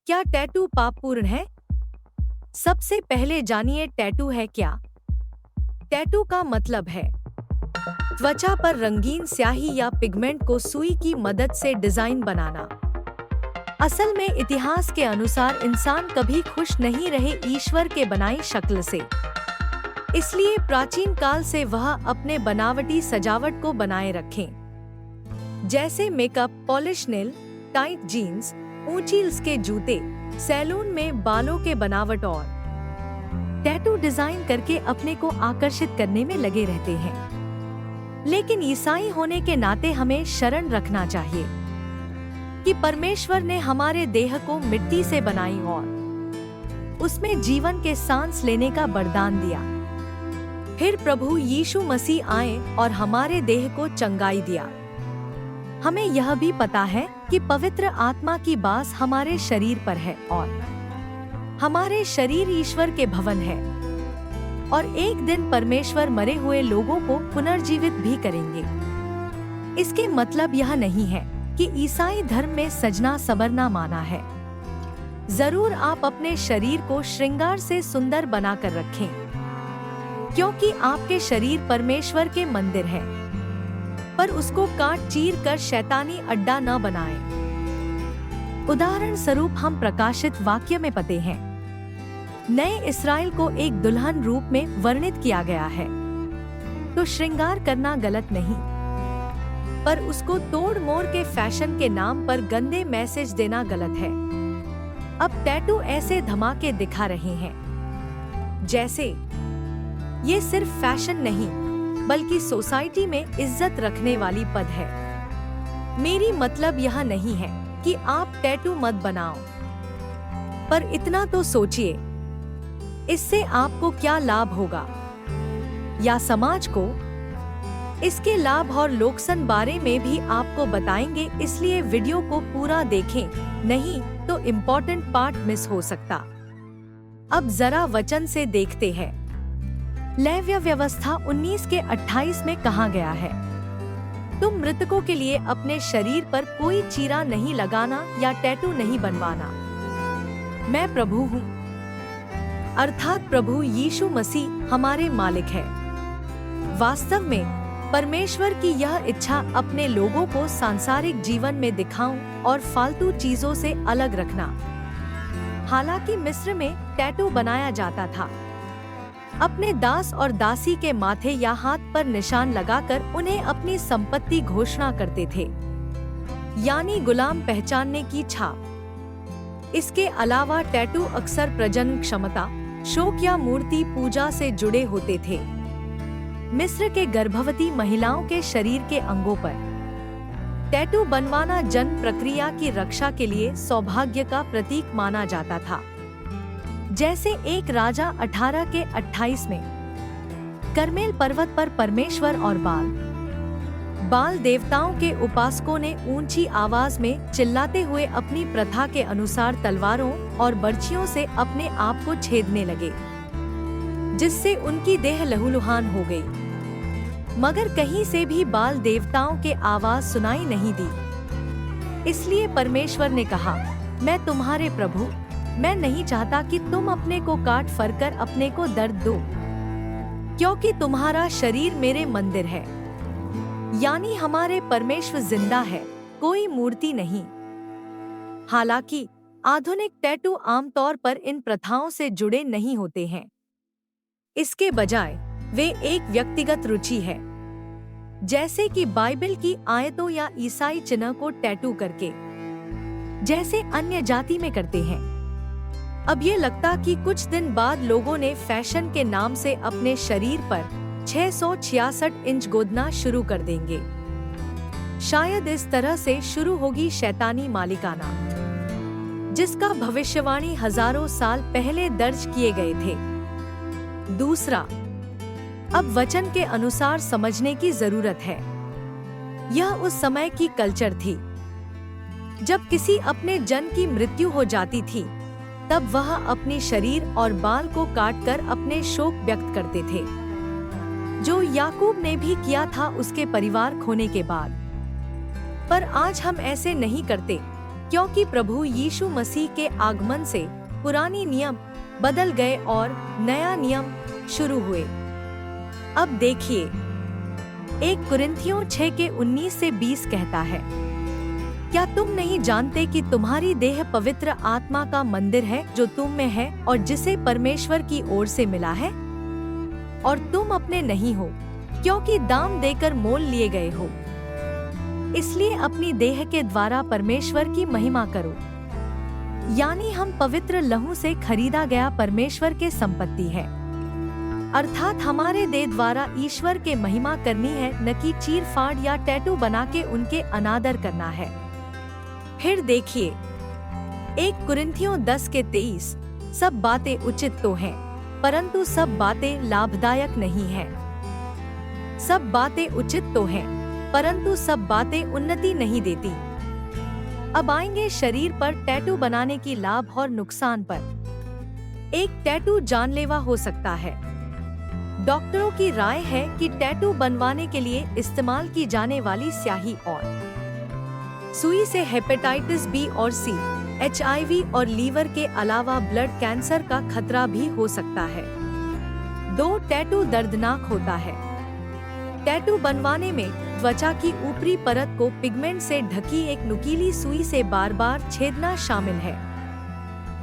क्या टैटू पापपूर्ण है? सबसे पहले जानिए टैटू है क्या। टैटू का मतलब है त्वचा पर रंगीन स्याही या पिगमेंट को सुई की मदद से डिजाइन बनाना। असल में इतिहास के अनुसार इंसान कभी खुश नहीं रहे ईश्वर के बनाई शक्ल से। इसलिए प्राचीन काल से वह अपने बनावटी सजावट को बनाए रखें, जैसे makeup, polish nail, tight jeans, ऊंची हील्स के जूते, सैलून में बालों के बनावट और टैटू डिजाइन करके अपने को आकर्षित करने में लगे रहते हैं। लेकिन ईसाई होने के नाते हमें शरण रखना चाहिए कि परमेश्वर ने हमारे देह को मिट्टी से बनाई और उसमें जीवन के सांस लेने का वरदान दिया। फिर प्रभु यीशु मसीह आए और हमारे देह को चंगाई दिया। हमें यह भी पता है कि पवित्र आत्मा की बास हमारे शरीर पर है और हमारे शरीर ईश्वर के भवन है और एक दिन परमेश्वर मरे हुए लोगों को पुनर्जीवित भी करेंगे। इसके मतलब यह नहीं है कि ईसाई धर्म में सजना संवरना माना है। जरूर आप अपने शरीर को श्रृंगार से सुंदर बनाकर रखें, क्योंकि आपके शरीर परमेश्वर के मंदिर है, पर उसको काट चीर कर शैतानी अड्डा न बनाएं। उदाहरण स्वरूप हम प्रकाशित वाक्य में पते हैं, नए इस्राएल को एक दुल्हन रूप में वर्णित किया गया है। तो श्रृंगार करना गलत नहीं, पर उसको तोड़ मोड़ के फैशन के नाम पर गंदे मैसेज देना गलत है। अब टैटू ऐसे धमाके दिखा रहे हैं जैसे ये सिर्फ फैशन नहीं बल्कि सोसाइटी में इज्जत रखने वाली पद है। मेरी मतलब यह नहीं है कि आप टैटू मत बनाओ, पर इतना तो सोचिए, इससे आपको क्या लाभ होगा या समाज को। इसके लाभ और लोकसन बारे में भी आपको बताएंगे, इसलिए वीडियो को पूरा देखें, नहीं तो इम्पोर्टेंट पार्ट मिस हो सकता। अब जरा वचन से देखते हैं। लेव्य व्यवस्था 19 के 28 में कहा गया है, तुम मृतकों के लिए अपने शरीर पर कोई चीरा नहीं लगाना या टैटू नहीं बनवाना। मैं प्रभु हूँ, अर्थात प्रभु यीशु मसीह हमारे मालिक है। वास्तव में परमेश्वर की यह इच्छा अपने लोगों को सांसारिक जीवन में दिखाऊं और फालतू चीजों से अलग रखना। हालांकि मिस्र में टैटू बनाया जाता था। अपने दास और दासी के माथे या हाथ पर निशान लगाकर उन्हें अपनी संपत्ति घोषणा करते थे, यानी गुलाम पहचानने की छाप। इसके अलावा टैटू अक्सर प्रजनन क्षमता, शोक या मूर्ति पूजा से जुड़े होते थे। मिस्र के गर्भवती महिलाओं के शरीर के अंगों पर टैटू बनवाना जन्म प्रक्रिया की रक्षा के लिए सौभाग्य का प्रतीक माना जाता था। जैसे एक राजा 18 के 28 में करमेल पर्वत पर परमेश्वर और बाल देवताओं के उपासकों ने ऊंची आवाज में चिल्लाते हुए अपनी प्रथा के अनुसार तलवारों और बर्छियों से अपने आप को छेदने लगे, जिससे उनकी देह लहूलुहान हो गई। मगर कहीं से भी बाल देवताओं के आवाज सुनाई नहीं दी। इसलिए परमेश्वर ने कहा, मैं तुम्हारे प्रभु, मैं नहीं चाहता कि तुम अपने को काट फर कर अपने को दर्द दो, क्योंकि तुम्हारा शरीर मेरे मंदिर है। यानी हमारे परमेश्वर जिंदा है, कोई मूर्ति नहीं। हालांकि आधुनिक टैटू आमतौर पर इन प्रथाओं से जुड़े नहीं होते हैं। इसके बजाय वे एक व्यक्तिगत रुचि है, जैसे कि बाइबल की आयतों या ईसाई चिन्ह को टैटू करके, जैसे अन्य जाति में करते हैं। अब ये लगता कि कुछ दिन बाद लोगों ने फैशन के नाम से अपने शरीर पर 666 इंच गोदना शुरू कर देंगे। शायद इस तरह से शुरू होगी शैतानी मालिकाना, जिसका भविष्यवाणी हजारों साल पहले दर्ज किए गए थे। दूसरा, अब वचन के अनुसार समझने की जरूरत है। यह उस समय की कल्चर थी जब किसी अपने जन की मृत्यु हो जाती थी, तब वह अपनी शरीर और बाल को काटकर अपने शोक व्यक्त करते थे, जो याकूब ने भी किया था उसके परिवार खोने के बाद। पर आज हम ऐसे नहीं करते। क्योंकि प्रभु यीशु मसीह के आगमन से पुरानी नियम बदल गए और नया नियम शुरू हुए। अब देखिए, 1 कुरिन्थियों 6 के 19 से 20 कहता है, क्या तुम नहीं जानते कि तुम्हारी देह पवित्र आत्मा का मंदिर है जो तुम में है और जिसे परमेश्वर की ओर से मिला है, और तुम अपने नहीं हो, क्योंकि दाम देकर मोल लिए गए हो। इसलिए अपनी देह के द्वारा परमेश्वर की महिमा करो। यानी हम पवित्र लहू से खरीदा गया परमेश्वर के संपत्ति है, अर्थात हमारे देह द्वारा ईश्वर के महिमा करनी है, न कि चीर फाड़ या टैटू बना के उनके अनादर करना है। फिर देखिए 1 कुरिन्थियों 10 के 23, सब बातें उचित तो हैं, परंतु सब बातें लाभदायक नहीं हैं। सब बातें उचित तो हैं, परंतु सब बातें उन्नति नहीं देती। अब आएंगे शरीर पर टैटू बनाने की लाभ और नुकसान पर। एक टैटू जानलेवा हो सकता है। डॉक्टरों की राय है कि टैटू बनवाने के लिए इस्तेमाल की जाने वाली स्याही और सुई से हेपेटाइटिस बी और सी, HIV और लीवर के अलावा ब्लड कैंसर का खतरा भी हो सकता है। 2 टैटू दर्दनाक होता है। टैटू बनवाने में त्वचा की ऊपरी परत को पिगमेंट से ढकी एक नुकीली सुई से बार बार छेदना शामिल है,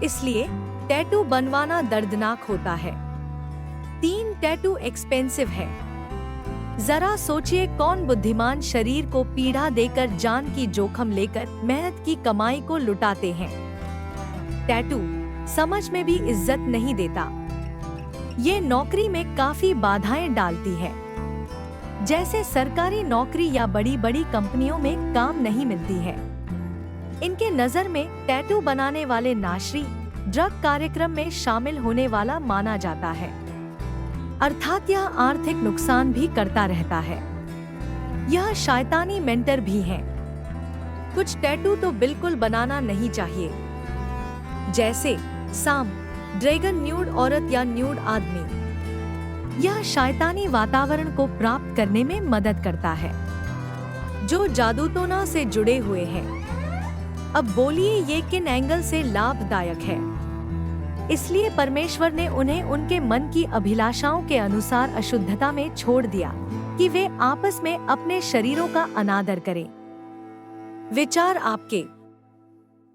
इसलिए टैटू बनवाना दर्दनाक होता है। 3 टैटू एक्सपेंसिव है। जरा सोचिए, कौन बुद्धिमान शरीर को पीड़ा देकर जान की जोखिम लेकर मेहनत की कमाई को लुटाते हैं। टैटू समझ में भी इज्जत नहीं देता। ये नौकरी में काफी बाधाएं डालती है। जैसे सरकारी नौकरी या बड़ी बड़ी कंपनियों में काम नहीं मिलती है। इनके नजर में टैटू बनाने वाले नाशरी ड्रग कार्यक्रम में शामिल होने वाला माना जाता है, अर्थात यह आर्थिक नुकसान भी करता रहता है। यह शैतानी मेंटर भी है। कुछ टैटू तो बिल्कुल बनाना नहीं चाहिए, जैसे साम, ड्रैगन, न्यूड औरत या न्यूड आदमी। यह शैतानी वातावरण को प्राप्त करने में मदद करता है, जो जादूटोना से जुड़े हुए हैं। अब बोलिए, ये किन एंगल से लाभदायक है? इसलिए परमेश्वर ने उन्हें उनके मन की अभिलाषाओं के अनुसार अशुद्धता में छोड़ दिया कि वे आपस में अपने शरीरों का अनादर करें। विचार आपके।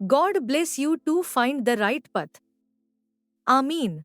God bless you to find the right path. आमीन।